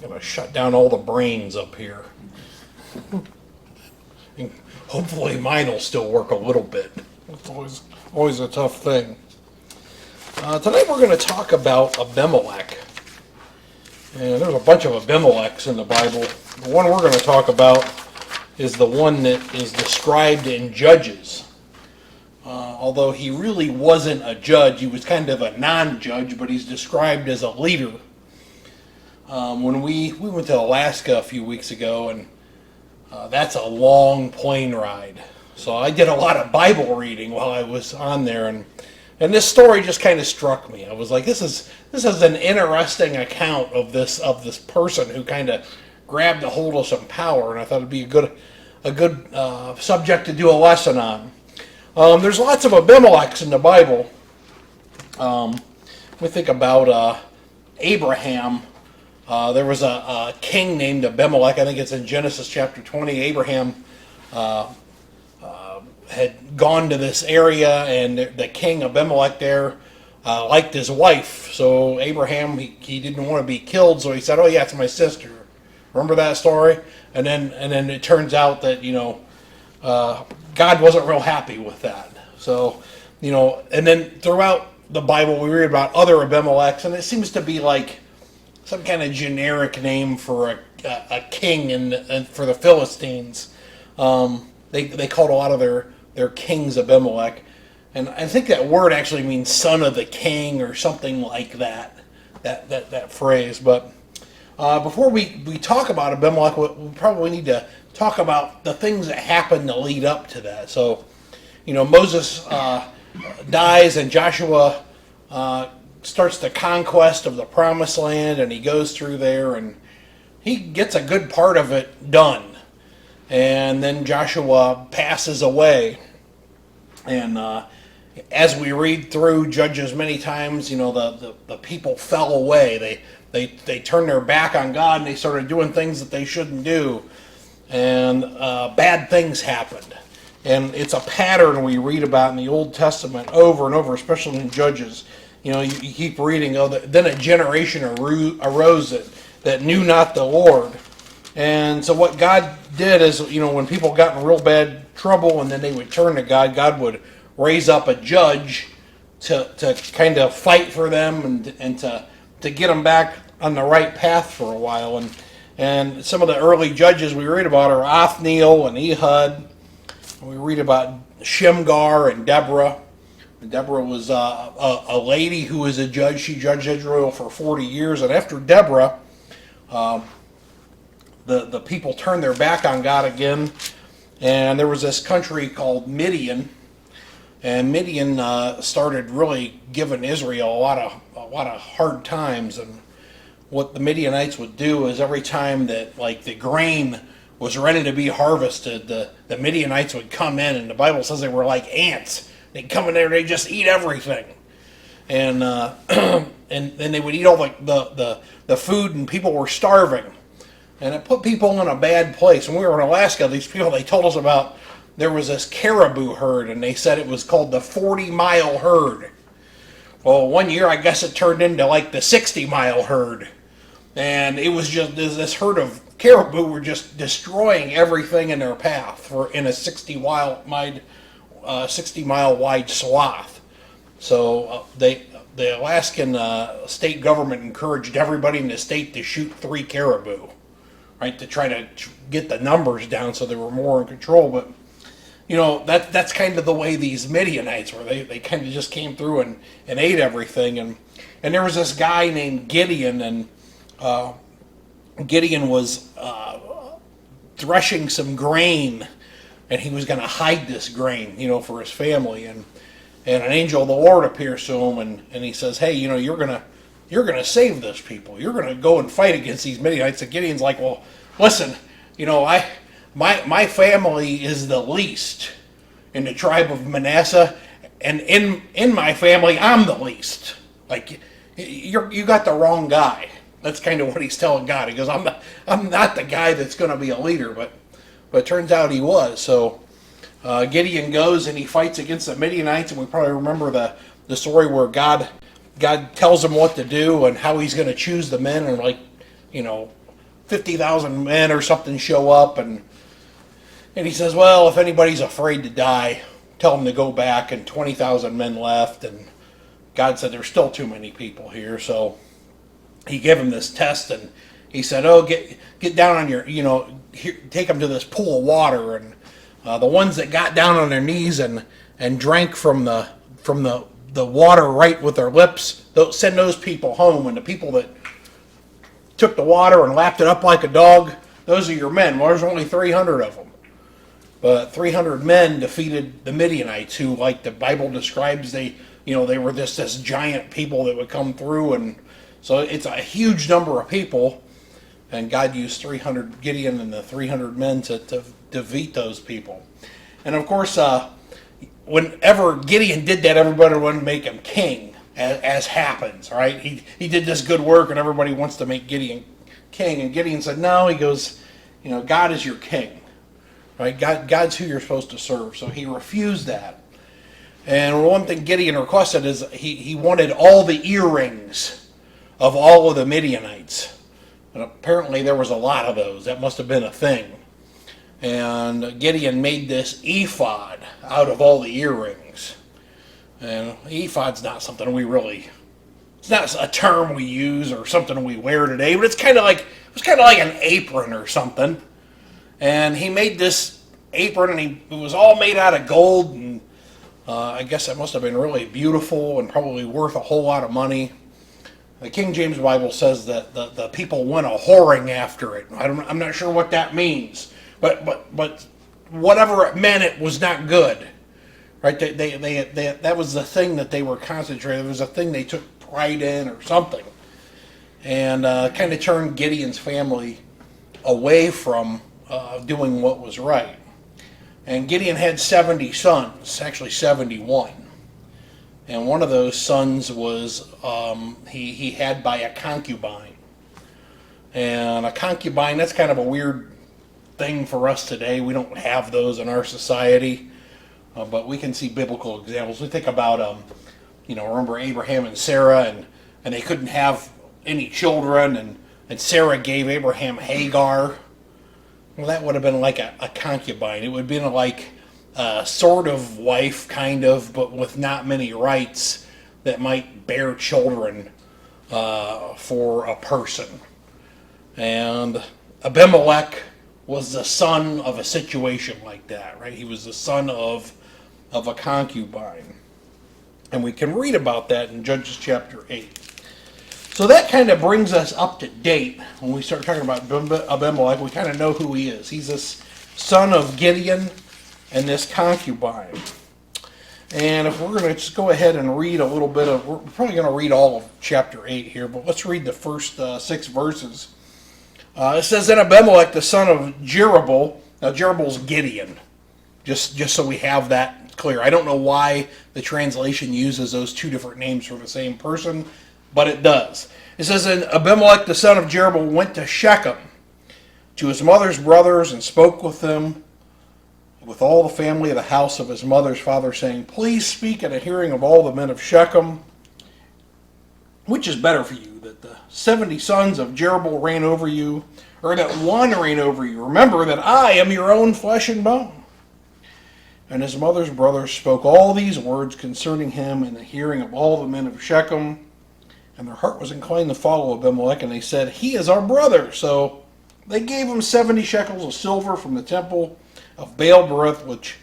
gonna shut down all the brains up here. And hopefully mine will still work a little bit. It's always a tough thing. Tonight we're going to talk about Abimelech. And there's a bunch of Abimelechs in the Bible. The one we're going to talk about is the one that is described in Judges. Although he really wasn't a judge, he was kind of a non-judge, but he's described as a leader. When we went to Alaska a few weeks ago, and that's a long plane ride. So I did a lot of Bible reading while I was on there, and this story just kind of struck me. I was like, this is an interesting account of this person who kind of grabbed a hold of some power, and I thought it'd be a good subject to do a lesson on. There's lots of Abimelechs in the Bible. We think about Abraham. There was a king named Abimelech. I think it's in Genesis chapter 20. Abraham had gone to this area, and the king Abimelech there liked his wife. So Abraham, he didn't want to be killed, so he said, "Oh yeah, it's my sister." Remember that story? And then it turns out that God wasn't real happy with that. So and then throughout the Bible we read about other Abimelechs, and it seems to be like some kind of generic name for a king and for the Philistines. They called a lot of their kings Abimelech, and I think that word actually means son of the king or something like that phrase. But before we talk about Abimelech, we probably need to talk about the things that happened to lead up to that. So Moses dies, and Joshua starts the conquest of the promised land, and he goes through there, and he gets a good part of it done. And then Joshua passes away. And as we read through Judges many times, the people fell away. They turned their back on God, and they started doing things that they shouldn't do. And bad things happened. And it's a pattern we read about in the Old Testament over and over, especially in Judges. You keep reading, then a generation arose that knew not the Lord. And so what God did is, when people got in real bad trouble and then they would turn to God, God would raise up a judge to kind of fight for them and to get them back on the right path for a while. And some of the early judges we read about are Othniel and Ehud. We read about Shemgar and Deborah. Deborah was a lady who was a judge. She judged Israel for 40 years. And after Deborah, the people turned their back on God again. And there was this country called Midian. And Midian started really giving Israel a lot of hard times. And what the Midianites would do is every time that the grain was ready to be harvested, the Midianites would come in, and the Bible says they were like ants. They'd come in there, they just eat everything, and and they would eat all the food, and people were starving, and it put people in a bad place. When we were in Alaska, these people, they told us about, there was this caribou herd, and they said it was called the 40-mile herd. Well, one year I guess it turned into the 60-mile herd, and it was just this herd of caribou were just destroying everything in their path in a 60-mile wide swath. So the Alaskan state government encouraged everybody in the state to shoot 3 caribou, right, to try to get the numbers down so they were more in control. But that's kind of the way these Midianites were. They kind of just came through and ate everything. And there was this guy named Gideon, and Gideon was threshing some grain, and he was going to hide this grain, for his family. And an angel of the Lord appears to him, and he says, "Hey, you're gonna save this people. You're gonna go and fight against these Midianites." And Gideon's like, "Well, listen, my family is the least in the tribe of Manasseh, and in my family, I'm the least. You got the wrong guy." That's kind of what he's telling God. He goes, I'm not the guy that's going to be a leader, but it turns out he was. So Gideon goes and he fights against the Midianites, and we probably remember the story where God tells him what to do and how he's going to choose the men, and 50,000 men or something show up, and he says, well, if anybody's afraid to die, tell them to go back, and 20,000 men left, and God said there's still too many people here, so he gave him this test, and he said, oh, get down on your, here, take them to this pool of water, and the ones that got down on their knees and drank from the water right with their lips, send those people home, and the people that took the water and lapped it up like a dog, those are your men. Well, there's only 300 of them. But 300 men defeated the Midianites, who, like the Bible describes, they were this giant people that would come through, and so it's a huge number of people, and God used Gideon and the 300 men to defeat those people. And of course, whenever Gideon did that, everybody wanted to make him king, as happens, right? He did this good work, and everybody wants to make Gideon king, and Gideon said, no, he goes, God is your king. Right? God's who you're supposed to serve. So he refused that. And one thing Gideon requested is he wanted all the earrings of all of the Midianites. And apparently there was a lot of those. That must have been a thing. And Gideon made this ephod out of all the earrings. And ephod's not something it's not a term we use or something we wear today, but it was kind of like an apron or something. And he made this apron, and it was all made out of gold, and I guess it must have been really beautiful and probably worth a whole lot of money. The King James Bible says that the people went a-whoring after it. I'm not sure what that means, but whatever it meant, it was not good. Right? They that was the thing that they were concentrating. It was a thing they took pride in or something, and kind of turned Gideon's family away from doing what was right. And Gideon had 70 sons, actually 71. And one of those sons was he had by a concubine. And a concubine, that's kind of a weird thing for us today. We don't have those in our society, but we can see biblical examples. We think about, remember Abraham and Sarah, and they couldn't have any children, and Sarah gave Abraham Hagar. Well, that would have been like a concubine. It would have been like a sort of wife, kind of, but with not many rights, that might bear children for a person. And Abimelech was the son of a situation like that, right? He was the son of a concubine. And we can read about that in Judges chapter 8. So that kind of brings us up to date. When we start talking about Abimelech, we kind of know who he is. He's this son of Gideon and this concubine. And if we're going to just go ahead and read a little bit we're probably going to read all of chapter 8 here, but let's read the first 6 verses. It says, then Abimelech, the son of Jerubbaal, now Jerubbal's Gideon, just so we have that clear. I don't know why the translation uses those 2 different names for the same person, but it does. It says, and Abimelech, the son of Jerubbaal, went to Shechem, to his mother's brothers, and spoke with them, with all the family of the house of his mother's father, saying, please speak at a hearing of all the men of Shechem. Which is better for you, that the 70 sons of Jerubbaal reign over you, or that one reign over you? Remember that I am your own flesh and bone. And his mother's brothers spoke all these words concerning him in the hearing of all the men of Shechem. And their heart was inclined to follow Abimelech, and they said, he is our brother. So they gave him 70 shekels of silver from the temple of Baal-berith, which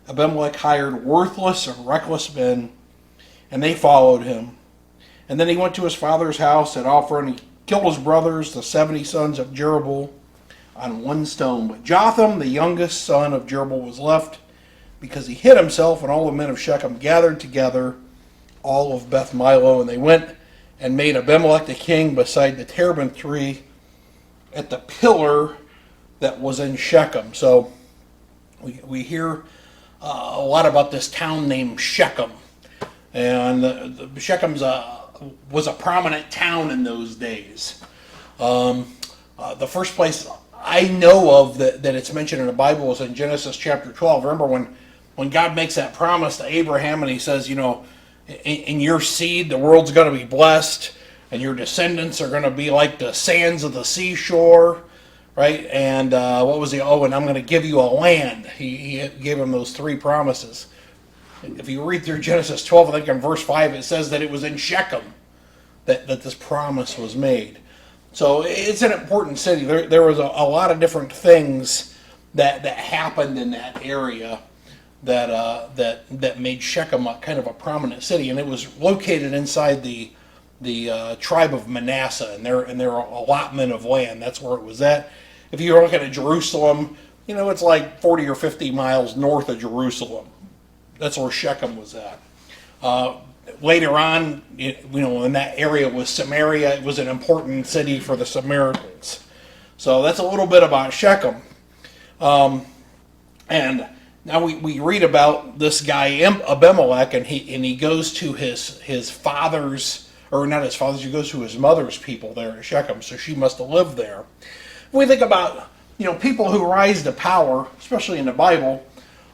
Abimelech hired worthless and reckless men, and they followed him. And then he went to his father's house at Ophrah, and he killed his brothers, the 70 sons of Jerubbaal, on one stone. But Jotham, the youngest son of Jerubbaal, was left, because he hid himself, and all the men of Shechem gathered together, all of Beth Milo, and they went and made Abimelech the king beside the terebinth tree at the pillar that was in Shechem. So we hear a lot about this town named Shechem. And Shechem's was a prominent town in those days. The first place I know of that it's mentioned in the Bible is in Genesis chapter 12. Remember when God makes that promise to Abraham, and he says, in your seed, the world's going to be blessed, and your descendants are going to be like the sands of the seashore. right? And what was he? Oh, and I'm going to give you a land. He gave him those three promises. If you read through Genesis 12, I think in verse 5, it says that it was in Shechem that this promise was made. So it's an important city. There was a lot of different things that happened in that area that made Shechem kind of a prominent city, and it was located inside the tribe of Manasseh and their allotment of land. That's where it was at. If you're looking at Jerusalem, it's like 40 or 50 miles north of Jerusalem. That's where Shechem was at. Later on, in that area was Samaria. It was an important city for the Samaritans. So that's a little bit about Shechem. And now we read about this guy Abimelech, and he goes to his father's, or not his father's, he goes to his mother's people there at Shechem. So she must have lived there. When we think about people who rise to power, especially in the Bible,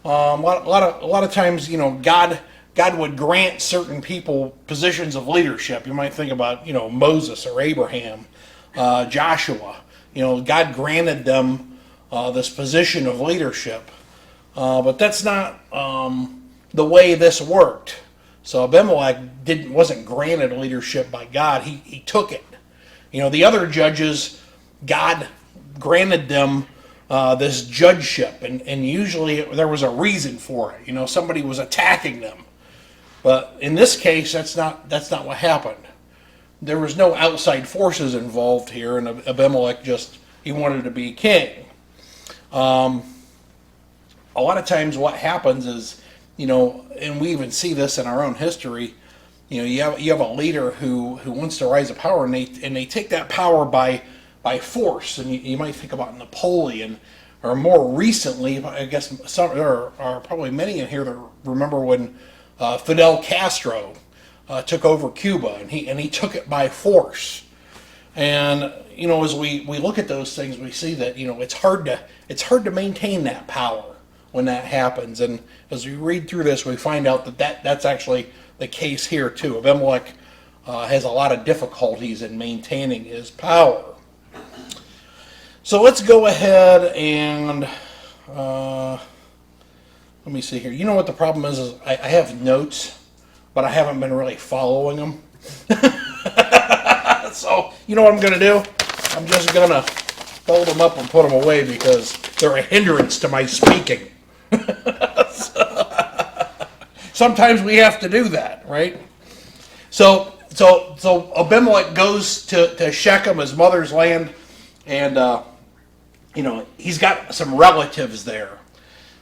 a lot of times God would grant certain people positions of leadership. You might think about Moses or Abraham, Joshua. God granted them this position of leadership, but that's not the way this worked. So Abimelech wasn't granted leadership by God. He took it. The other judges, God granted them this judgeship, and usually there was a reason for it. Somebody was attacking them. But in this case, that's not what happened. There was no outside forces involved here, and Abimelech he wanted to be king. A lot of times what happens is, and we even see this in our own history, you have a leader who wants to rise to power, and they take that power by force. And you might think about Napoleon, or more recently, I guess there are probably many in here that remember when Fidel Castro took over Cuba, and he took it by force. And as we look at those things, we see that it's hard to maintain that power when that happens. And as we read through this, we find out that's actually the case here too. Abimelech has a lot of difficulties in maintaining his power. So let's go ahead and let me see here. You know what the problem is I have notes, but I haven't been really following them. So you know what I'm going to do? I'm just going to fold them up and put them away because they're a hindrance to my speaking. Sometimes we have to do that, right? So Abimelech goes to Shechem, his mother's land, and he's got some relatives there.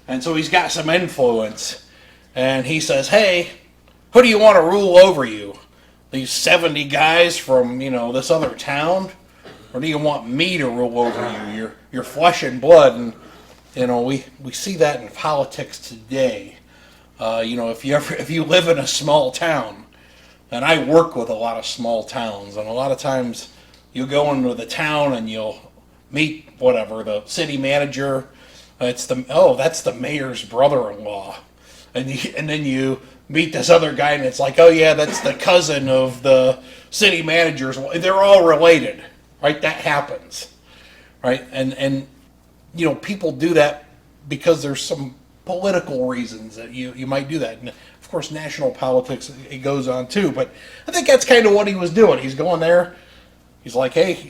And so he's got some influence. And he says, hey, who do you want to rule over you? These 70 guys from, this other town? Or do you want me to rule over you? Your flesh and blood. And, we see that in politics today. If you live in a small town, and I work with a lot of small towns, and a lot of times you go into the town and you'll meet the city manager. That's the mayor's brother-in-law, and then you meet this other guy, and it's like, oh yeah, that's the cousin of the city manager's. They're all related, right? That happens, right? And people do that because there's some political reasons that you might do that, and of course national politics it goes on too. But I think that's kind of what he was doing. He's going there. He's like, hey,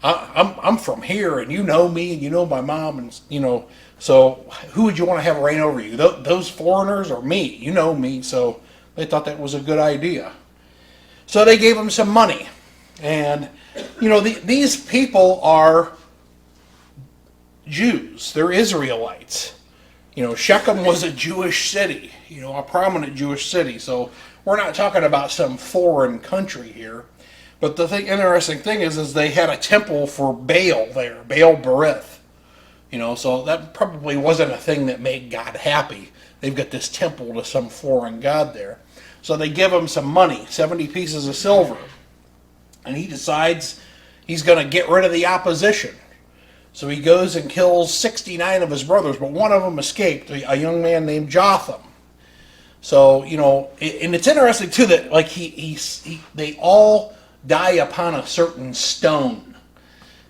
I'm from here, and you know me, and you know my mom, and so who would you want to have reign over you? Those foreigners or me? You know me. So they thought that was a good idea. So they gave him some money, and these people are Jews. They're Israelites. Shechem was a Jewish city, a prominent Jewish city. So we're not talking about some foreign country here. But the interesting thing is they had a temple for Baal there, Baal Berith. So that probably wasn't a thing that made God happy. They've got this temple to some foreign god there. So they give him some money, 70 pieces of silver. And he decides he's going to get rid of the opposition. So he goes and kills 69 of his brothers, but one of them escaped, a young man named Jotham. So, and it's interesting too that they all die upon a certain stone.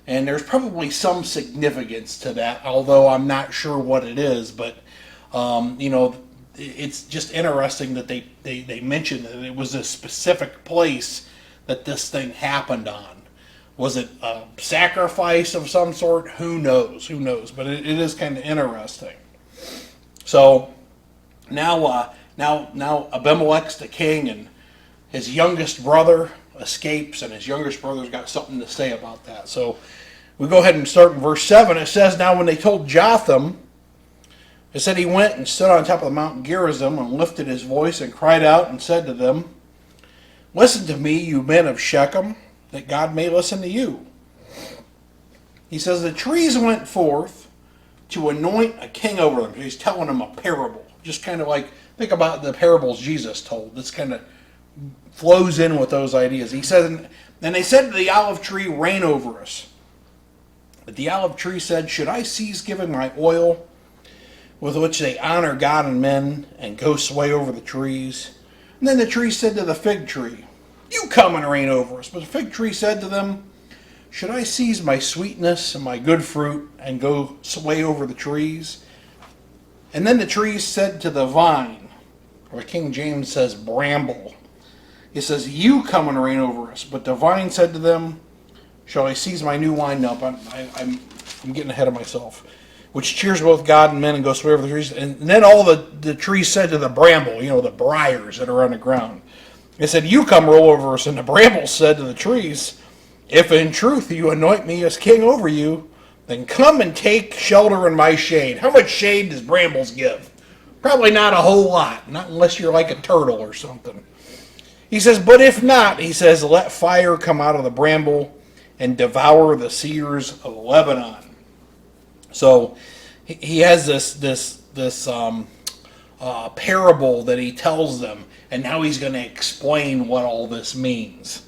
And there's probably some significance to that, although I'm not sure what it is. But, it's just interesting that they mentioned that it was a specific place that this thing happened on. Was it a sacrifice of some sort? Who knows? Who knows? But it is kind of interesting. So now Abimelech's the king, and his youngest brother escapes, and his youngest brother's got something to say about that. So we go ahead and start in verse 7. It says, "Now when they told Jotham, it said he went and stood on top of the mountain Gerizim and lifted his voice and cried out and said to them, 'Listen to me, you men of Shechem, that God may listen to you.' He says, 'The trees went forth to anoint a king over them.'" He's telling them a parable. Just kind of like, think about the parables Jesus told. This kind of flows in with those ideas. He says, "And they said to the olive tree, reign over us. But the olive tree said, should I cease giving my oil, with which they honor God and men, and go sway over the trees? And then the tree said to the fig tree, you come and reign over us. But the fig tree said to them, should I seize my sweetness and my good fruit, and go sway over the trees? And then the trees said to the vine," or King James says bramble. It says, "You come and reign over us." But the vine said to them, "Shall I seize my new wine?" No, I'm getting ahead of myself. "Which cheers both God and men, and go sway over the trees." And then all the trees said to the bramble, the briars that are on the ground. It said, "You come roll over us." And the brambles said to the trees, "If in truth you anoint me as king over you, then come and take shelter in my shade." How much shade does brambles give? Probably not a whole lot, not unless you're like a turtle or something. He says, "But if not," he says, "let fire come out of the bramble and devour the cedars of Lebanon." So he has this parable that he tells them, and now he's going to explain what all this means.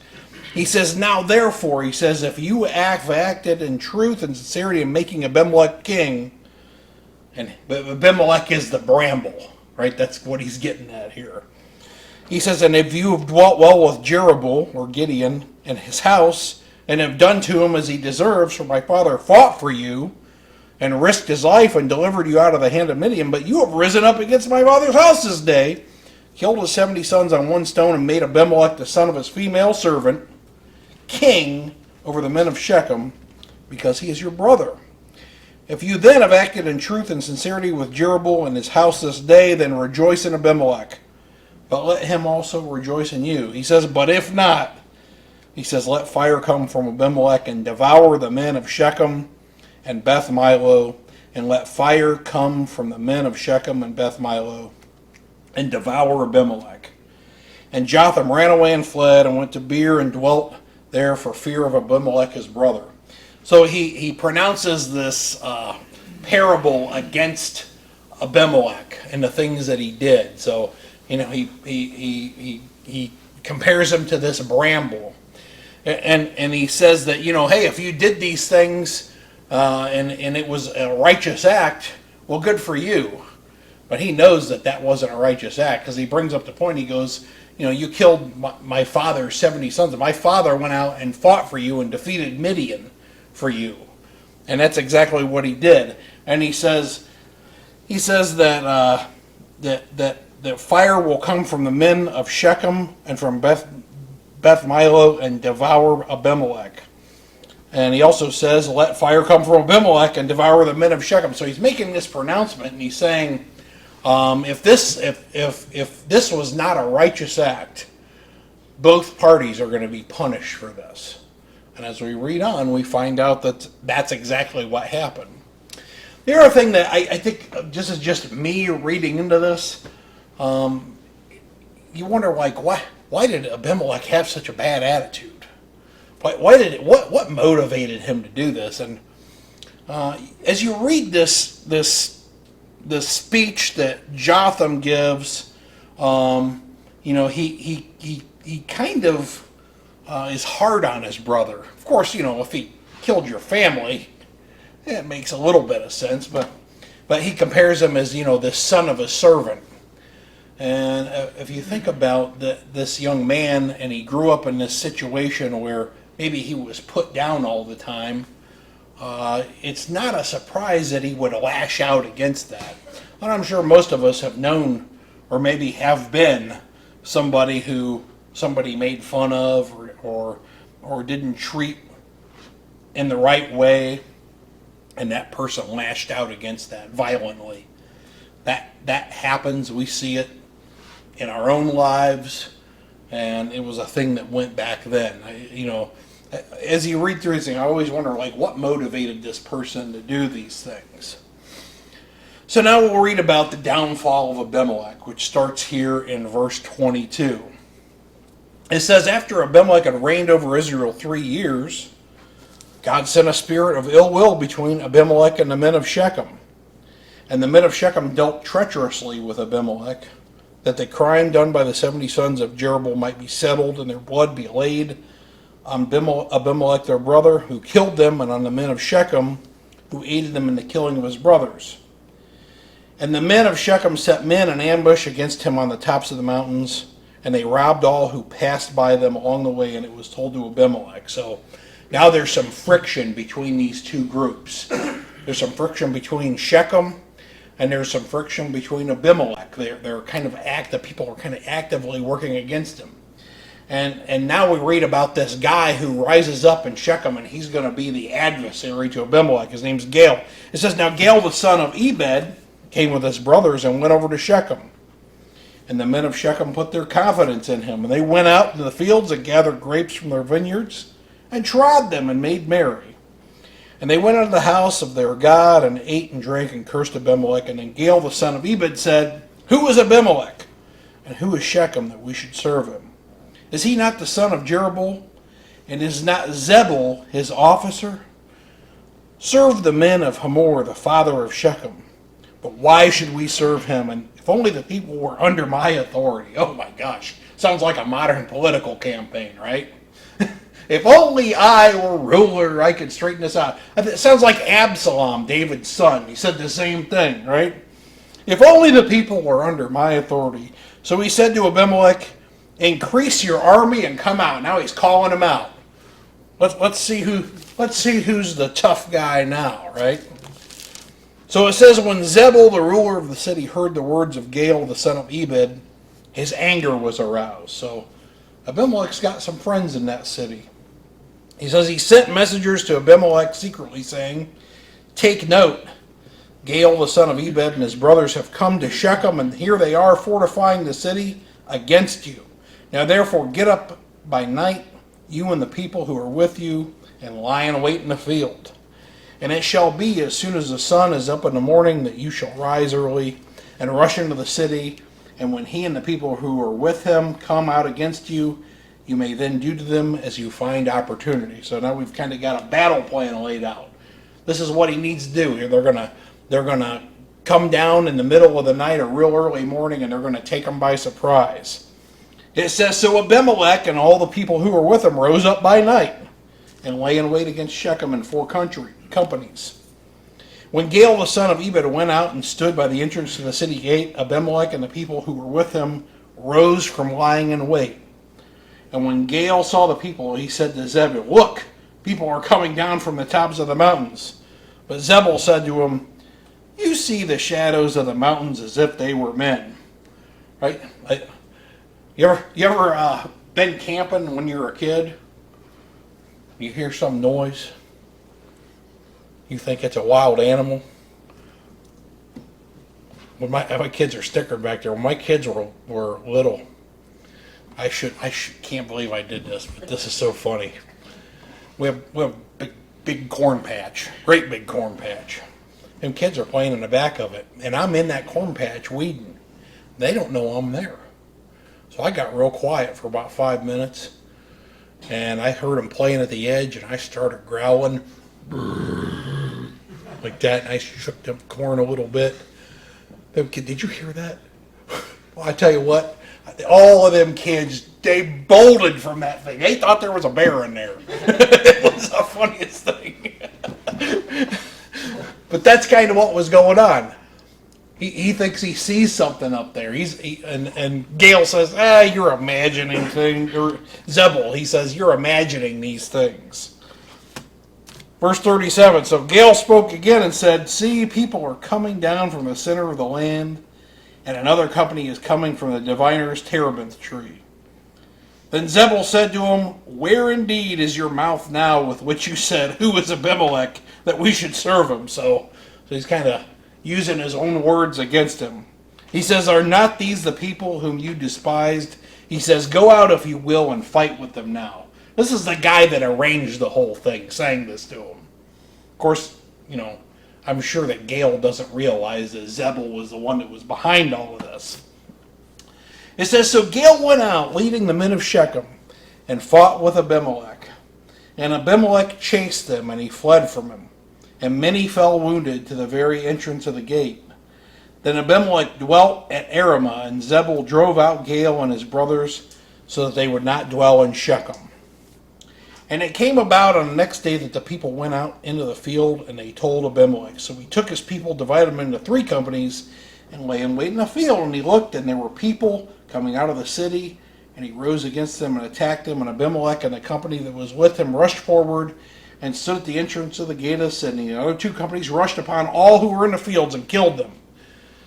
He says, "Now therefore," he says, "if you have acted in truth and sincerity in making Abimelech king," and Abimelech is the bramble, right? That's what he's getting at here. He says, "And if you have dwelt well with Jerubbaal," or Gideon, "and his house, and have done to him as he deserves, for my father fought for you, and risked his life, and delivered you out of the hand of Midian, but you have risen up against my father's house this day, killed his 70 sons on one stone, and made Abimelech, the son of his female servant, king over the men of Shechem, because he is your brother. If you then have acted in truth and sincerity with Jerubbaal and his house this day, then rejoice in Abimelech, but let him also rejoice in you." He says, "But if not," he says, "let fire come from Abimelech and devour the men of Shechem and Beth Milo, and let fire come from the men of Shechem and Beth Milo and devour Abimelech." And Jotham ran away and fled, and went to Beer and dwelt there for fear of Abimelech his brother. So he pronounces this parable against Abimelech and the things that he did. So he compares him to this bramble, and he says that hey, if you did these things and it was a righteous act, well, good for you. But he knows that wasn't a righteous act, because he brings up the point. He goes, you killed my father's 70 sons. My father went out and fought for you and defeated Midian for you. And that's exactly what he did. And he says that fire will come from the men of Shechem and from Beth Milo and devour Abimelech. And he also says, let fire come from Abimelech and devour the men of Shechem. So he's making this pronouncement, and he's saying, if this was not a righteous act, both parties are going to be punished for this. And as we read on, we find out that that's exactly what happened. The other thing that I think, this is just me reading into this, you wonder, why did Abimelech have such a bad attitude? What motivated him to do this? And as you read this speech that Jotham gives, he kind of is hard on his brother. Of course, if he killed your family, it makes a little bit of sense. But he compares him as the son of a servant. And if you think about this young man, and he grew up in this situation where maybe he was put down all the time, it's not a surprise that he would lash out against that. And I'm sure most of us have known, or maybe have been, somebody who somebody made fun of or didn't treat in the right way, and that person lashed out against that violently. That happens. We see it in our own lives, and it was a thing that went back then. As you read through this thing, I always wonder, what motivated this person to do these things. So now we'll read about the downfall of Abimelech, which starts here in verse 22. It says, after Abimelech had reigned over Israel 3 years, God sent a spirit of ill will between Abimelech and the men of Shechem. And the men of Shechem dealt treacherously with Abimelech, that the crime done by the 70 sons of Jerubbaal might be settled, and their blood be laid on Abimelech their brother, who killed them, and on the men of Shechem, who aided them in the killing of his brothers. And the men of Shechem set men in ambush against him on the tops of the mountains, and they robbed all who passed by them along the way, and it was told to Abimelech. So now there's some friction between these two groups. There's some friction between Shechem, and there's some friction between Abimelech. They're kind of people are kind of actively working against him. And now we read about this guy who rises up in Shechem, and he's going to be the adversary to Abimelech. His name's Gaal. It says, now Gaal the son of Ebed came with his brothers and went over to Shechem. And the men of Shechem put their confidence in him. And they went out into the fields and gathered grapes from their vineyards and trod them and made merry. And they went into the house of their God and ate and drank and cursed Abimelech. And then Gaal the son of Ebed said, who is Abimelech? And who is Shechem that we should serve him? Is he not the son of Jerubbaal? And is not Zebul his officer? Serve the men of Hamor, the father of Shechem. But why should we serve him? And if only the people were under my authority. Oh my gosh. Sounds like a modern political campaign, right? If only I were ruler, I could straighten this out. It sounds like Absalom, David's son. He said the same thing, right? If only the people were under my authority. So he said to Abimelech, increase your army and come out. Now he's calling him out. Let's see who's the tough guy now, right? So it says, when Zebul, the ruler of the city, heard the words of Gaal, the son of Ebed, his anger was aroused. So Abimelech's got some friends in that city. He says he sent messengers to Abimelech secretly, saying, take note, Gaal, the son of Ebed, and his brothers have come to Shechem, and here they are fortifying the city against you. Now therefore get up by night, you and the people who are with you, and lie in wait in the field. And it shall be, as soon as the sun is up in the morning, that you shall rise early and rush into the city. And when he and the people who are with him come out against you, you may then do to them as you find opportunity. So now we've kind of got a battle plan laid out. This is what he needs to do. They're gonna come down in the middle of the night or real early morning, and they're going to take them by surprise. It says, so Abimelech and all the people who were with him rose up by night and lay in wait against Shechem in 4 companies. When Gaal the son of Ebed went out and stood by the entrance to the city gate, Abimelech and the people who were with him rose from lying in wait. And when Gaal saw the people, he said to Zebul, look, people are coming down from the tops of the mountains. But Zebul said to him, you see the shadows of the mountains as if they were men. Right? You ever been camping when you were a kid? You hear some noise. You think it's a wild animal. When my kids are stickered back there. When my kids were little, I can't believe I did this, but this is so funny. We have a big corn patch, great big corn patch. And kids are playing in the back of it, and I'm in that corn patch weeding. They don't know I'm there. So I got real quiet for about 5 minutes, and I heard them playing at the edge, and I started growling like that, and I shook the corn a little bit. Did you hear that? Well, I tell you what, all of them kids, they bolted from that thing. They thought there was a bear in there. It was the funniest thing. But that's kind of what was going on. He thinks he sees something up there. And Gaal says, you're imagining things. Or Zebul, he says, you're imagining these things. Verse 37, so Gael spoke again and said, see, people are coming down from the center of the land, and another company is coming from the diviner's terebinth tree. Then Zebul said to him, where indeed is your mouth now with which you said, who is Abimelech, that we should serve him? So he's kind of using his own words against him. He says, are not these the people whom you despised? He says, go out if you will and fight with them now. This is the guy that arranged the whole thing, saying this to him. Of course, I'm sure that Gael doesn't realize that Zebul was the one that was behind all of this. It says, so Gael went out, leading the men of Shechem, and fought with Abimelech. And Abimelech chased them, and he fled from him. And many fell wounded to the very entrance of the gate. Then Abimelech dwelt at Arumah, and Zebul drove out Gael and his brothers, so that they would not dwell in Shechem. And it came about on the next day that the people went out into the field, and they told Abimelech. So he took his people, divided them into 3 companies, and lay in wait in the field. And he looked, and there were people coming out of the city, and he rose against them and attacked them. And Abimelech and the company that was with him rushed forward and stood at the entrance of the gate of the city. The other 2 companies rushed upon all who were in the fields and killed them.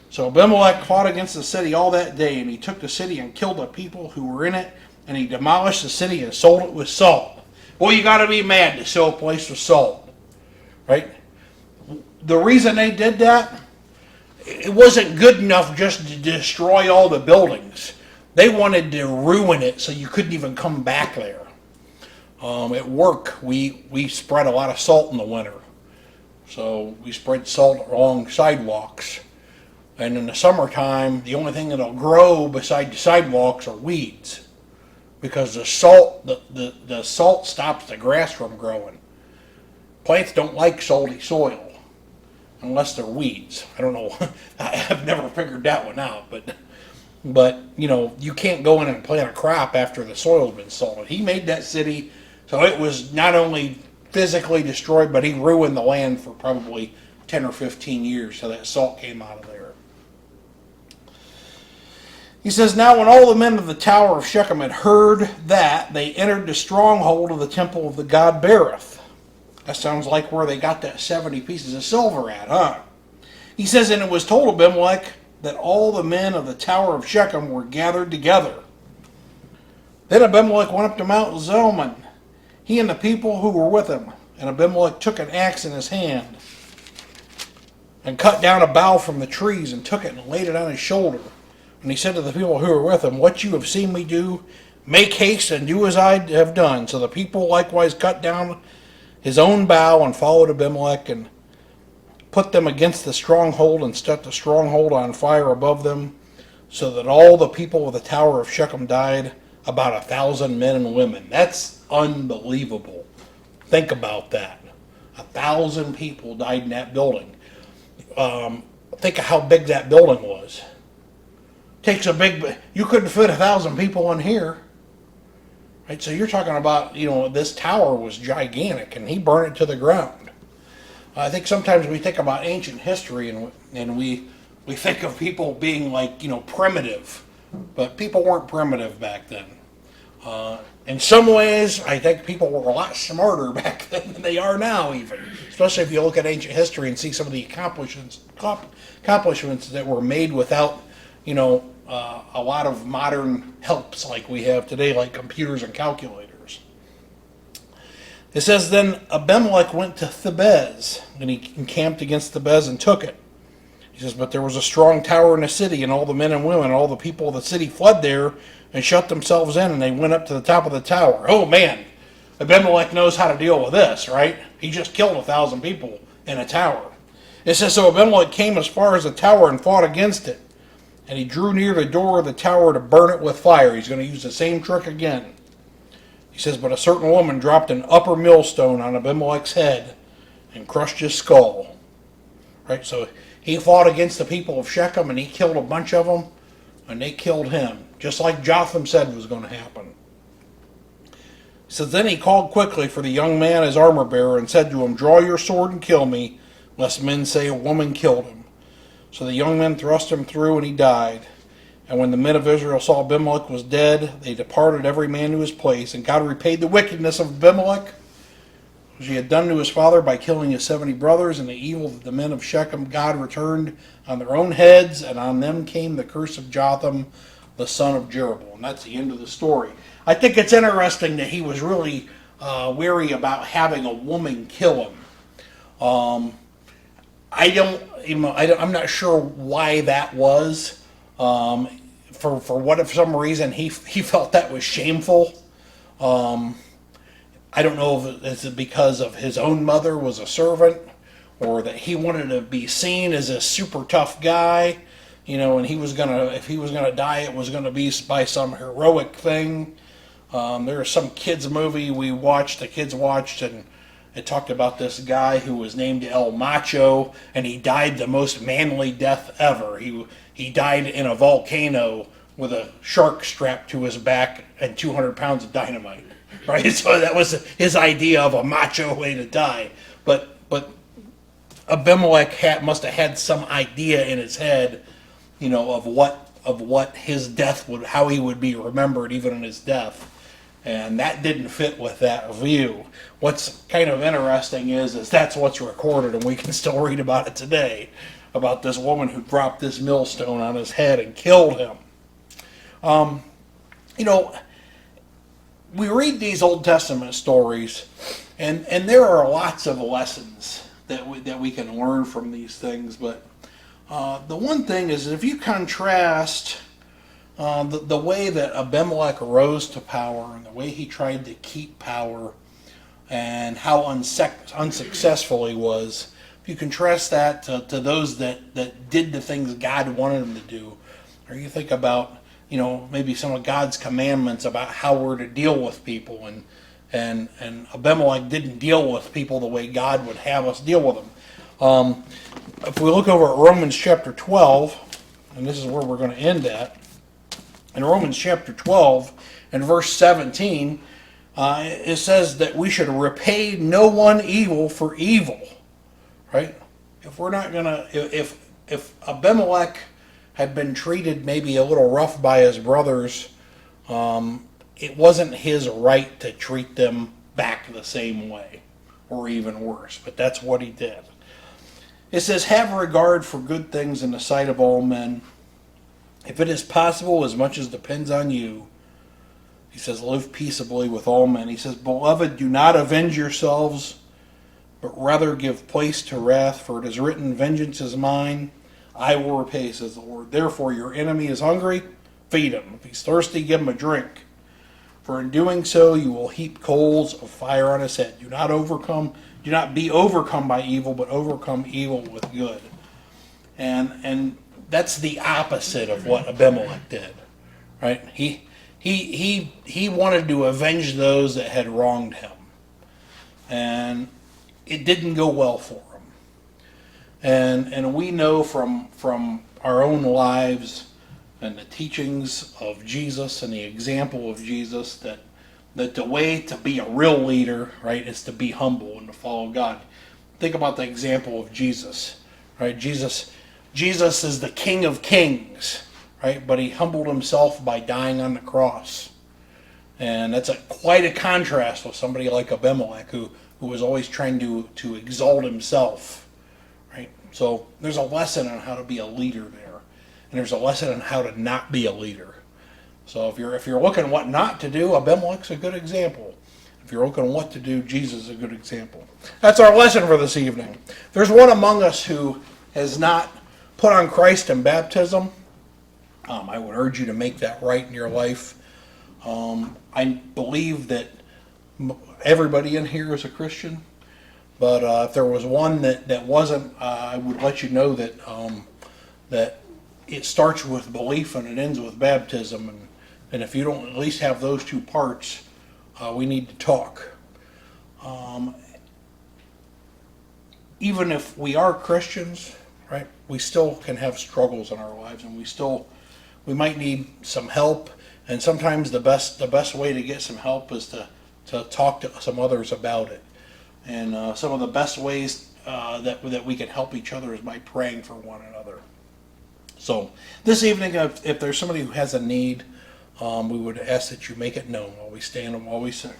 So Abimelech fought against the city all that day, and he took the city and killed the people who were in it, and he demolished the city and sold it with salt. Well, you got to be mad to sell a place with salt, right? The reason they did that, it wasn't good enough just to destroy all the buildings. They wanted to ruin it so you couldn't even come back there. At work, we spread a lot of salt in the winter. So we spread salt along sidewalks. And in the summertime, the only thing that'll grow beside the sidewalks are weeds. Because the salt stops the grass from growing. Plants don't like salty soil unless they're weeds. I don't know. I've never figured that one out. But you can't go in and plant a crop after the soil's been salted. He made that city so it was not only physically destroyed, but he ruined the land for probably 10 or 15 years so that salt came out of there. He says, now when all the men of the tower of Shechem had heard that, they entered the stronghold of the temple of the god Berith. That sounds like where they got that 70 pieces of silver at, huh? He says, and it was told Abimelech that all the men of the tower of Shechem were gathered together. Then Abimelech went up to Mount Zelman, he and the people who were with him. And Abimelech took an axe in his hand and cut down a bough from the trees and took it and laid it on his shoulder. And he said to the people who were with him, what you have seen me do, make haste and do as I have done. So the people likewise cut down his own bough and followed Abimelech and put them against the stronghold and set the stronghold on fire above them, so that all the people of the tower of Shechem died, about 1,000 men and women. That's unbelievable. Think about that. 1,000 people died in that building. Think of how big that building was. Takes a big, you couldn't fit 1,000 people in here, right? So you're talking about, this tower was gigantic, and he burned it to the ground. I think sometimes we think about ancient history, and we think of people being like, primitive, but people weren't primitive back then. In some ways, I think people were a lot smarter back then than they are now, even. Especially if you look at ancient history and see some of the accomplishments that were made without, a lot of modern helps like we have today, like computers and calculators. It says, then Abimelech went to Thebez, and he encamped against Thebez and took it. He says, but there was a strong tower in the city, and all the men and women, all the people of the city fled there and shut themselves in, and they went up to the top of the tower. Oh man, Abimelech knows how to deal with this, right? He just killed 1,000 people in a tower. It says, so Abimelech came as far as the tower and fought against it. And he drew near the door of the tower to burn it with fire. He's going to use the same trick again. He says, but a certain woman dropped an upper millstone on Abimelech's head and crushed his skull. Right, so he fought against the people of Shechem, and he killed a bunch of them, and they killed him, just like Jotham said was going to happen. He says, then he called quickly for the young man, his armor bearer, and said to him, draw your sword and kill me, lest men say a woman killed him. So the young men thrust him through, and he died. And when the men of Israel saw Abimelech was dead, they departed every man to his place. And God repaid the wickedness of Abimelech he had done to his father by killing his 70 brothers, and the evil that the men of Shechem God returned on their own heads, and on them came the curse of Jotham, the son of Jeroboam. And that's the end of the story. I think it's interesting that he was really wary about having a woman kill him. I'm not sure why that was. For some reason he felt that was shameful. I don't know if it's because of his own mother was a servant, or that he wanted to be seen as a super tough guy, and if he was gonna die, it was gonna be by some heroic thing. There was some kids movie the kids watched, and it talked about this guy who was named El Macho, and he died the most manly death ever. He died in a volcano with a shark strapped to his back and 200 pounds of dynamite. Right, so that was his idea of a macho way to die. But Abimelech must have had some idea in his head, of what his death would, how he would be remembered even in his death, and that didn't fit with that view. What's kind of interesting is that's what's recorded, and we can still read about it today, about this woman who dropped this millstone on his head and killed him. We read these Old Testament stories, and there are lots of lessons that we can learn from these things. But the one thing is, if you contrast the way that Abimelech rose to power and the way he tried to keep power, and how unsuccessful he was, if you contrast that to those that did the things God wanted them to do, or you think about maybe some of God's commandments about how we're to deal with people, and Abimelech didn't deal with people the way God would have us deal with them. If we look over at Romans chapter 12, and this is where we're going to end at, in Romans chapter 12 and verse 17, it says that we should repay no one evil for evil, right? If we're not going to, if Abimelech had been treated maybe a little rough by his brothers, it wasn't his right to treat them back the same way, or even worse, but that's what he did. It says, have regard for good things in the sight of all men. If it is possible, as much as depends on you, he says, live peaceably with all men. He says, beloved, do not avenge yourselves, but rather give place to wrath, for it is written, vengeance is mine, I will repay, says the Lord. Therefore, your enemy is hungry, feed him. If he's thirsty, give him a drink. For in doing so, you will heap coals of fire on his head. Do not be overcome by evil, but overcome evil with good. And that's the opposite of what Abimelech did, right? He wanted to avenge those that had wronged him, and it didn't go well for him. And we know from our own lives and the teachings of Jesus and the example of Jesus that the way to be a real leader, right, is to be humble and to follow God. Think about the example of Jesus, right? Jesus is the King of Kings, right? But he humbled himself by dying on the cross. And that's quite a contrast with somebody like Abimelech who was always trying to exalt himself. Right? So there's a lesson on how to be a leader there, and there's a lesson on how to not be a leader. So if you're looking what not to do, Abimelech's a good example. If you're looking what to do, Jesus is a good example. That's our lesson for this evening. There's one among us who has not put on Christ in baptism. I would urge you to make that right in your life. I believe that everybody in here is a Christian. But if there was one that wasn't, I would let you know that that it starts with belief and it ends with baptism. And if you don't at least have those two parts, we need to talk. Even if we are Christians, right, we still can have struggles in our lives, and we might need some help. And sometimes the best way to get some help is to talk to some others about it. And some of the best ways that we can help each other is by praying for one another. So this evening, if there's somebody who has a need, we would ask that you make it known while we stand and while we sing.